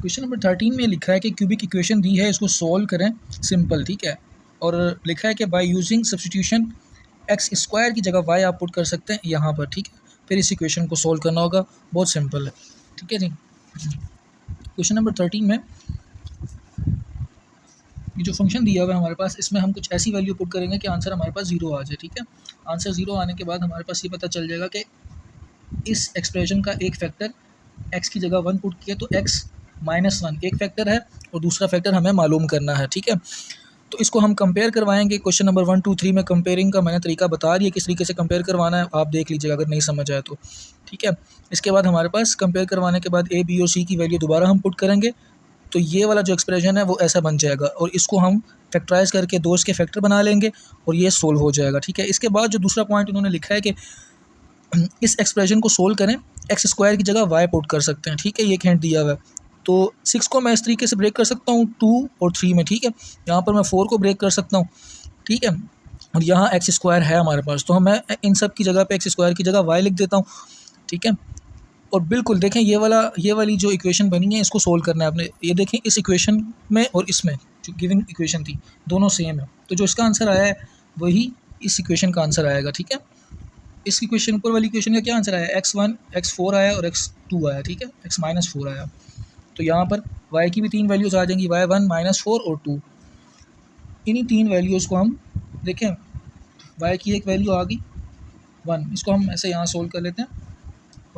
Question number 13 में लिखा है कि क्यूबिक इक्वेशन दी है, इसको सॉल्व करें सिंपल, ठीक है। और लिखा है कि by using substitution x square की जगह वाई आप पुट कर सकते हैं यहाँ पर, ठीक है। फिर इस इक्वेशन को सॉल्व करना होगा, बहुत सिंपल है, ठीक है जी। क्वेश्चन नंबर 13 में ये जो फंक्शन दिया हुआ है हमारे पास, इसमें हम कुछ ऐसी वैल्यू पुट करेंगे कि आंसर हमारे पास 0 आ जाए, ठीक है। आंसर 0 आने के बाद हमारे पास ये पता चल जाएगा कि इस एक्सप्रेशन का एक फैक्टर x की जगह 1 पुट किया तो x -1 एक फैक्टर है और दूसरा फैक्टर हमें मालूम करना है, ठीक है। तो इसको हम कंपेयर करवाएंगे। क्वेश्चन नंबर 1, 2, 3 में कंपेयरिंग का मैंने तरीका बता दिया, किस तरीके से कंपेयर करवाना है, आप देख लीजिएगा अगर नहीं समझ आए तो, ठीक है। इसके बाद हमारे पास कंपेयर करवाने के बाद a, b और c की वैल्यू दोबारा हम पुट करेंगे, तो ये वाला जो एक्सप्रेशन है वो ऐसा बन जाएगा और इसको हम फैक्टराइज करके 2 इसके फैक्टर बना लेंगे और ये सोल्व हो जाएगा, ठीक है। इसके बाद जो दूसरा पॉइंट उन्होंने लिखा है कि इस एक्सप्रेशन को सोल्व करें, एक्स स्क्वायर की जगह वाई पुट कर सकते हैं, ठीक है। ये एक हिंट दिया हुआ है। तो 6 को मैं इस तरीके से ब्रेक कर सकता हूँ 2 और 3 में, ठीक है। यहाँ पर मैं 4 को ब्रेक कर सकता हूँ, ठीक है। और यहाँ एक्स स्क्वायर है हमारे पास, तो मैं इन सब की जगह पे एक्स स्क्वायर की जगह वाई लिख देता हूँ, ठीक है। और बिल्कुल देखें ये वाली जो इक्वेशन बनी है इसको सोल्व करना है आपने। ये देखें इस इक्वेशन में और इसमें जो गिवन इक्वेशन थी दोनों सेम है, तो जो इसका आंसर आया है वही इस इक्वेशन का आंसर आएगा, ठीक है। इस इक्वेशन ऊपर वाली इक्वेशन का क्या आंसर आया, x1 x4 आया और x2 आया, ठीक है, x-4 आया। तो यहाँ पर y की भी 3 वैल्यूज़ आ जाएंगी, y1 -4 और 2। इन्हीं 3 वैल्यूज़ को हम देखें, y की एक वैल्यू आ गई 1, इसको हम ऐसे यहाँ सोल्व कर लेते हैं।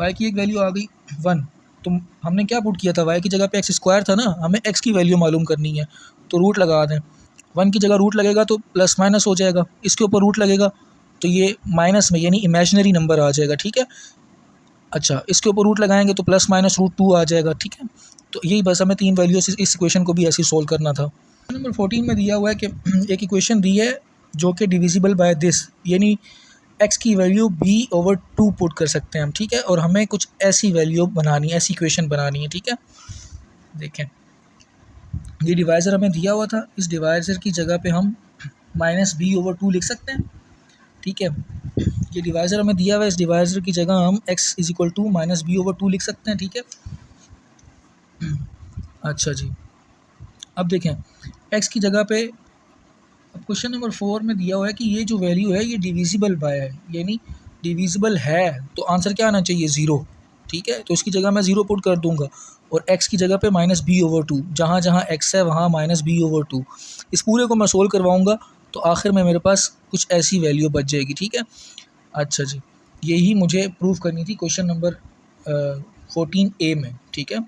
y की एक वैल्यू आ गई 1, तो हमने क्या पुट किया था, y की जगह पे एक्स स्क्वायर था ना, हमें x की वैल्यू मालूम करनी है, तो रूट लगा दें। 1 की जगह रूट लगेगा तो प्लस माइनस हो जाएगा, इसके ऊपर रूट लगेगा तो ये माइनस में यानी इमेजिनरी नंबर आ जाएगा, ठीक है। अच्छा, इसके ऊपर रूट लगाएंगे तो प्लस माइनस √2 आ जाएगा, ठीक है। तो यही बस हमें 3 वैल्यूज इस इक्वेशन को भी ऐसे ही सोल्व करना था। नंबर 14 में दिया हुआ है कि एक इक्वेशन दी है जो कि डिविजिबल बाय दिस, यानी x की वैल्यू b/2 पुट कर सकते हैं हम, ठीक है। और हमें कुछ ऐसी वैल्यू बनानी है, ऐसी इक्वेशन बनानी है, ठीक है। देखें ये डिवाइज़र हमें दिया हुआ था, इस डिवाइज़र की जगह पे हम -b/2 लिख सकते हैं, ठीक है। ये डिवाइज़र हमें दिया हुआ है, इस डिवाइज़र की जगह हम x = -b/2 लिख सकते हैं, ठीक है। अच्छा जी, अब देखें x की जगह पे, अब क्वेश्चन नंबर 4 में दिया हुआ है कि ये जो वैल्यू है ये डिविजिबल बाय है, यानी डिविजिबल है, तो आंसर क्या आना चाहिए 0, ठीक है। तो इसकी जगह मैं 0 पुट कर दूंगा और x की जगह पे -b/2, जहाँ जहाँ x है वहाँ -b/2। इस पूरे को मैं सोल्व करवाऊँगा तो आखिर में मेरे पास कुछ ऐसी वैल्यू बच जाएगी, ठीक है। अच्छा जी, यही मुझे प्रूव करनी थी क्वेश्चन नंबर 14A में, ठीक है।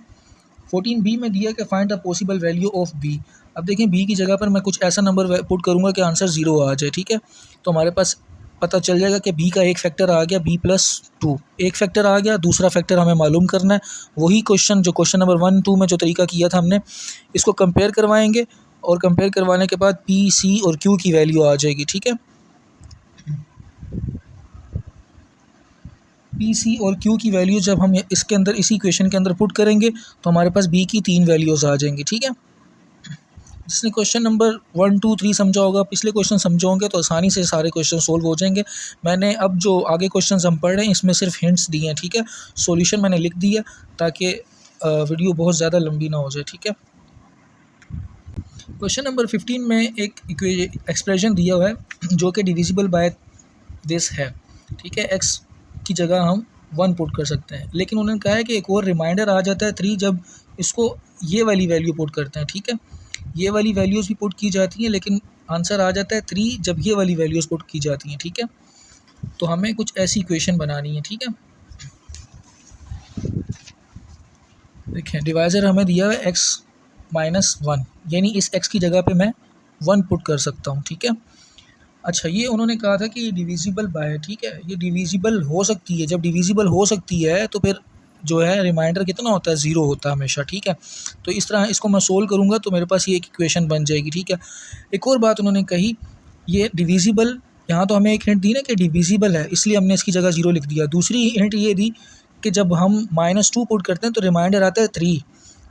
14B में दिया कि find the possible value of b। अब देखें b की जगह पर मैं कुछ ऐसा नंबर पुट करूँगा कि आंसर 0 आ जाए, ठीक है। तो हमारे पास पता चल जाएगा कि b का एक फैक्टर आ गया b+2, एक फैक्टर आ गया, दूसरा फैक्टर हमें मालूम करना है। वही क्वेश्चन जो क्वेश्चन नंबर 1, 2 में जो तरीका किया था हमने, इसको कंपेयर करवाएंगे और कंपेयर करवाने के बाद p, c और q की वैल्यू आ जाएगी, ठीक है। पी, सी और क्यू की वैल्यू जब हम इसके अंदर इसी इक्वेशन के अंदर पुट करेंगे तो हमारे पास बी की 3 वैल्यूज़ आ जाएंगी, ठीक है। जिसने क्वेश्चन नंबर 1, 2, 3 समझा होगा, पिछले क्वेश्चन समझे होंगे तो आसानी से सारे क्वेश्चन सोल्व हो जाएंगे। मैंने अब जो आगे क्वेश्चन हम पढ़ रहे हैं इसमें सिर्फ हिंट्स दिए हैं, ठीक है। सॉल्यूशन मैंने लिख दिया ताकि वीडियो बहुत ज़्यादा लंबी ना हो जाए, ठीक है। क्वेश्चन नंबर 15 में एक एक्सप्रेशन दिया हुआ है जो कि डिविजिबल बाय दिस है, ठीक है। एक्स की जगह हम 1 पुट कर सकते हैं, लेकिन उन्होंने कहा है कि एक और रिमाइंडर आ जाता है 3 जब इसको ये वाली वैल्यू पुट करते हैं, ठीक है। ये वाली वैल्यूज़ भी पुट की जाती हैं लेकिन आंसर आ जाता है 3 जब ये वाली वैल्यूज़ पुट की जाती हैं, ठीक है। तो हमें कुछ ऐसी इक्वेशन बनानी है, ठीक है। देखें डिवाइज़र हमें दिया है x-1, यानी इस x की जगह पे मैं 1 पुट कर सकता हूँ, ठीक है। अच्छा, ये उन्होंने कहा था कि ये डिविजिबल बाय है, ठीक है। ये डिविजिबल हो सकती है, जब डिविजिबल हो सकती है तो फिर जो है रिमाइंडर कितना होता है, 0 होता है हमेशा, ठीक है। तो इस तरह इसको मैं सोल्व करूँगा तो मेरे पास ये एक इक्वेशन बन जाएगी, ठीक है। एक और बात उन्होंने कही, ये डिविजिबल, यहाँ तो हमें एक हिंट दी ना कि डिविजिबल है, इसलिए हमने इसकी जगह 0 लिख दिया। दूसरी हिंट ये दी कि जब हम -2 पुट करते हैं तो रिमाइंडर आता है 3।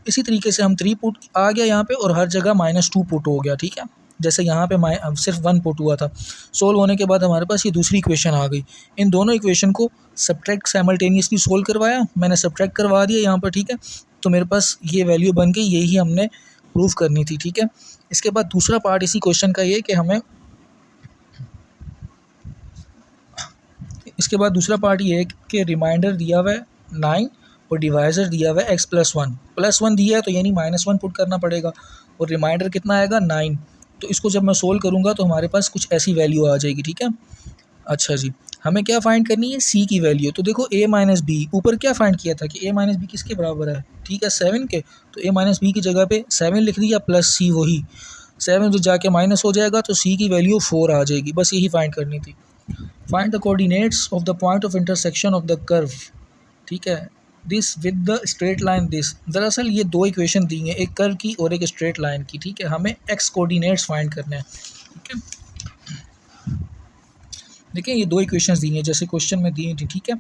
इसी तरीके से हम 3 पुट आ गया यहाँ पे और हर जगह -2 पुट हो गया, ठीक है। जैसे यहाँ पे सिर्फ 1 पुट हुआ था। सोल्व होने के बाद हमारे पास ये दूसरी इक्वेशन आ गई। इन दोनों इक्वेशन को सब्ट्रैक्ट साइमल्टेनियसली सोल्व करवाया, मैंने सब्ट्रैक्ट करवा दिया यहाँ पर, ठीक है। तो मेरे पास ये वैल्यू बन गई, यही हमने प्रूफ करनी थी, ठीक है। इसके बाद दूसरा पार्ट इसी क्वेश्चन का ये कि हमें इसके बाद दूसरा पार्ट ये है कि रिमाइंडर दिया हुआ है 9 और डिवाइज़र दिया हुआ है x+1 दिया है, तो यानी -1 पुट करना पड़ेगा और रिमाइंडर कितना आएगा 9। तो इसको जब मैं सोल्व करूँगा तो हमारे पास कुछ ऐसी वैल्यू आ जाएगी, ठीक है। अच्छा जी, हमें क्या फाइंड करनी है, c की वैल्यू। तो देखो a माइनस बी, ऊपर क्या फाइंड किया था कि a माइनस बी किसके बराबर है, ठीक है, 7 के। तो a माइनस बी की जगह पे 7 लिख दिया प्लस c, वही 7 जो जाके माइनस हो जाएगा तो c की वैल्यू 4 आ जाएगी। बस यही फाइंड करनी थी। Find the coordinates of the point of intersection of the curve, ठीक है, this with the straight line this. दरअसल ये दो इक्वेशन दी हैं, एक कर्व की और एक स्ट्रेट लाइन की, ठीक है। हमें एक्स कोऑर्डिनेट्स फाइंड करने हैं, ठीक है। देखिए ये दो इक्वेशंस दी हैं जैसे क्वेश्चन में दी थी, ठीक है।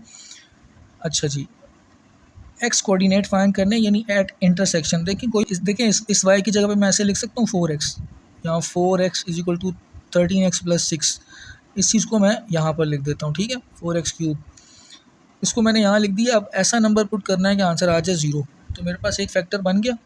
अच्छा जी, एक्स कोऑर्डिनेट फाइंड करने यानी एट इंटरसेक्शन। देखें इस वाई की जगह पे मैं ऐसे लिख सकता हूँ 4x, यहाँ 4x = 13x + 6। इस चीज़ को मैं यहाँ पर लिख देता हूँ, ठीक है, 4x3। इसको मैंने यहाँ लिख दिया। अब ऐसा नंबर पुट करना है कि आंसर आ जाए 0। तो मेरे पास एक फैक्टर बन गया,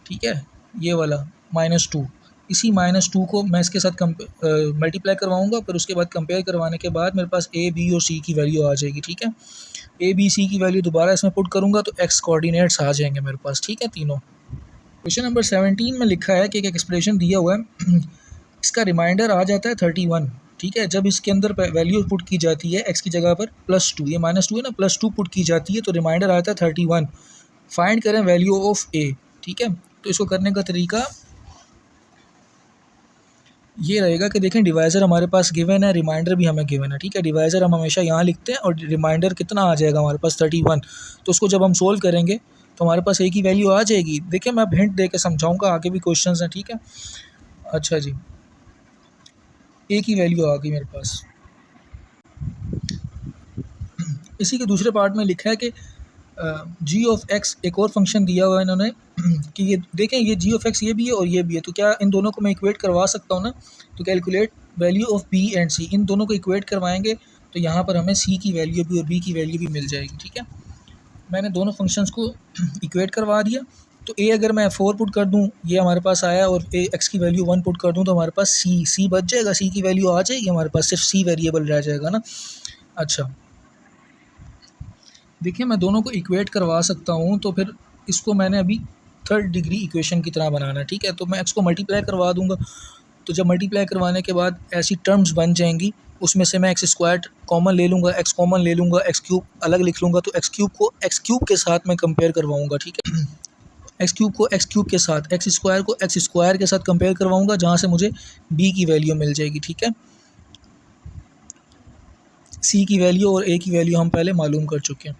ठीक है, ये वाला -2। इसी -2 को मैं इसके साथ मल्टीप्लाई करवाऊँगा, फिर उसके बाद कंपेयर करवाने के बाद मेरे पास a, b और c की वैल्यू आ जाएगी, ठीक है। a, b, c की वैल्यू दोबारा इसमें पुट करूँगा तो x कोऑर्डिनेट्स आ जाएंगे मेरे पास, ठीक है, तीनों। क्वेश्चन नंबर 17 में लिखा है कि एक एक्सप्रेशन दिया हुआ है, इसका रिमाइंडर आ जाता है 31, ठीक है। जब इसके अंदर वैल्यू पुट की जाती है x की जगह पर +2, ये -2 है ना, +2 पुट की जाती है तो रिमाइंडर आता है 31। फाइंड करें वैल्यू ऑफ a, ठीक है। तो इसको करने का तरीका ये रहेगा कि देखें डिवाइज़र हमारे पास गिवन है, रिमाइंडर भी हमें गिवन है, ठीक है। डिवाइज़र हम हमेशा यहाँ लिखते हैं और रिमाइंडर कितना आ जाएगा हमारे पास 31। तो उसको जब हम सोल्व करेंगे तो हमारे पास a की वैल्यू आ जाएगी। देखिए मैं हिंट दे के समझाऊँगा, आगे भी क्वेश्चन हैं, ठीक है। अच्छा जी, a की वैल्यू आ गई मेरे पास। इसी के दूसरे पार्ट में लिखा है कि g ऑफ x, एक और फंक्शन दिया हुआ है इन्होंने कि ये देखें ये g ऑफ x ये भी है और ये भी है, तो क्या इन दोनों को मैं इक्वेट करवा सकता हूँ ना। तो calculate value of b and c, इन दोनों को इक्वेट करवाएंगे तो यहाँ पर हमें c की वैल्यू भी और b की वैल्यू भी मिल जाएगी, ठीक है। मैंने दोनों फंक्शंस को इक्वेट करवा दिया। तो a अगर मैं 4 पुट कर दूँ, ये हमारे पास आया, और x की वैल्यू 1 पुट कर दूँ तो हमारे पास c बच जाएगा, c की वैल्यू आ जाएगी हमारे पास, सिर्फ c वेरिएबल रह जाएगा ना। अच्छा देखिए मैं दोनों को इक्वेट करवा सकता हूँ, तो फिर इसको मैंने अभी 3rd डिग्री इक्वेशन की तरह बनाना है, ठीक है। तो मैं x को मल्टीप्लाई करवा दूँगा, तो जब मल्टीप्लाई करवाने के बाद ऐसी टर्म्स बन जाएंगी, उसमें से मैं x² कॉमन ले लूँगा, x कॉमन ले लूँगा, x³ अलग लिख लूँगा, तो x³ को x³ के साथ मैं कंपेयर करवाऊँगा, ठीक है। x³ को x³ के साथ, x² को x² के साथ कंपेयर करवाऊँगा, जहाँ से मुझे b की वैल्यू मिल जाएगी, ठीक है। c की वैल्यू और a की वैल्यू हम पहले मालूम कर चुके हैं।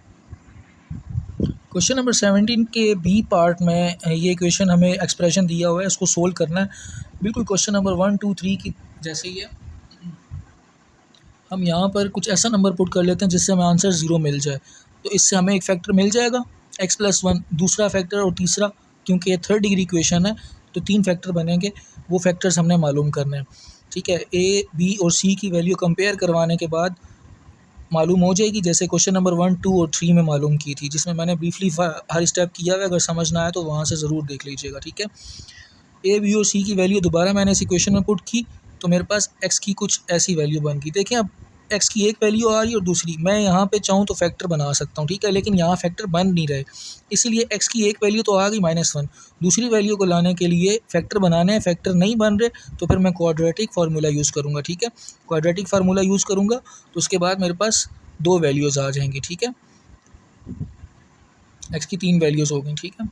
क्वेश्चन नंबर 17 के बी पार्ट में ये इक्वेशन हमें एक्सप्रेशन दिया हुआ है, इसको सोल्व करना है बिल्कुल क्वेश्चन नंबर 1, 2, 3 की जैसे ही है। हम यहाँ पर कुछ ऐसा नंबर पुट कर लेते हैं जिससे हमें आंसर 0 मिल जाए। तो इससे हमें एक फैक्टर मिल जाएगा x+1, दूसरा फैक्टर और तीसरा, क्योंकि ये 3rd डिग्री इक्वेशन है तो 3 फैक्टर बनेंगे, वो फैक्टर्स हमने मालूम करने हैं, ठीक है। a, b और c की वैल्यू कंपेयर करवाने के बाद मालूम हो जाएगी, जैसे क्वेश्चन नंबर 1, 2 और 3 में मालूम की थी, जिसमें मैंने ब्रीफली हर स्टेप किया हुआ है। अगर समझ ना आए तो वहाँ से ज़रूर देख लीजिएगा, ठीक है। a, b और c की वैल्यू दोबारा मैंने इस इक्वेशन में पुट की तो मेरे पास x की कुछ ऐसी वैल्यू बन गई। देखिए अब x की एक वैल्यू आ रही है और दूसरी, मैं यहाँ पे चाहूँ तो फैक्टर बना सकता हूँ, ठीक है, लेकिन यहाँ फैक्टर बन नहीं रहे, इसीलिए x की एक वैल्यू तो आ गई -1, दूसरी वैल्यू को लाने के लिए फैक्टर बनाने हैं, फैक्टर नहीं बन रहे तो फिर मैं क्वाड्रेटिक फार्मूला यूज़ करूँगा, ठीक है। क्वाड्रेटिक फार्मूला यूज़ करूँगा तो उसके बाद मेरे पास 2 वैल्यूज़ आ जाएंगी, ठीक है। x की 3 वैल्यूज़ हो गई, ठीक है।